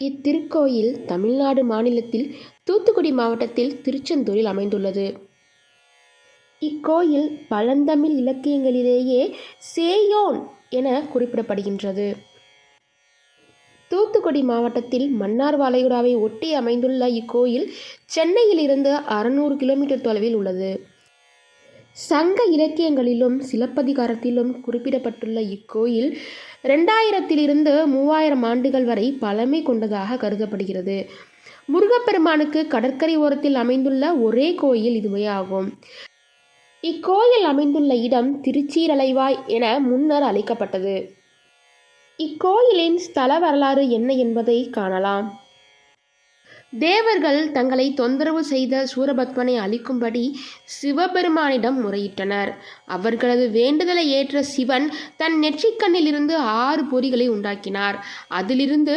இத்திருக்கோயில் தமிழ்நாடு மாநிலத்தில் தூத்துக்குடி மாவட்டத்தில் திருச்செந்தூரில் அமைந்துள்ளது. இக்கோயில் பழந்தமிழ் இலக்கியங்களிலேயே சேயோன் என குறிப்பிடப்படுகின்றது. தூத்துக்குடி மாவட்டத்தில் மன்னார் வளைகுடாவை ஒட்டி அமைந்துள்ள இக்கோயில் சென்னையில் இருந்து 600 கிலோமீட்டர் தொலைவில் உள்ளது. சங்க இலக்கியங்களிலும் சிலப்பதிகாரத்திலும் குறிப்பிடப்பட்டுள்ள இக்கோயில் 2000 3000 ஆண்டுகள் வரை பழமை கொண்டதாக கருதப்படுகிறது. முருகப்பெருமானுக்கு கடற்கரை ஓரத்தில் அமைந்துள்ள ஒரே கோயில் இதுவே ஆகும். இக்கோயில் அமைந்துள்ள இடம் திருச்சீரலைவாய் என முன்னர் அழைக்கப்பட்டது. இக்கோயிலின் ஸ்தல வரலாறு என்ன என்பதை காணலாம். தேவர்கள் தங்களை தொந்தரவு செய்த சூரபத்மனை அழிக்கும்படி சிவபெருமானிடம் முறையிட்டனர். அவர்களது வேண்டுதலை ஏற்ற சிவன் தன் நெற்றிக்கண்ணில் இருந்து 6 பொறிகளை உண்டாக்கினார். அதிலிருந்து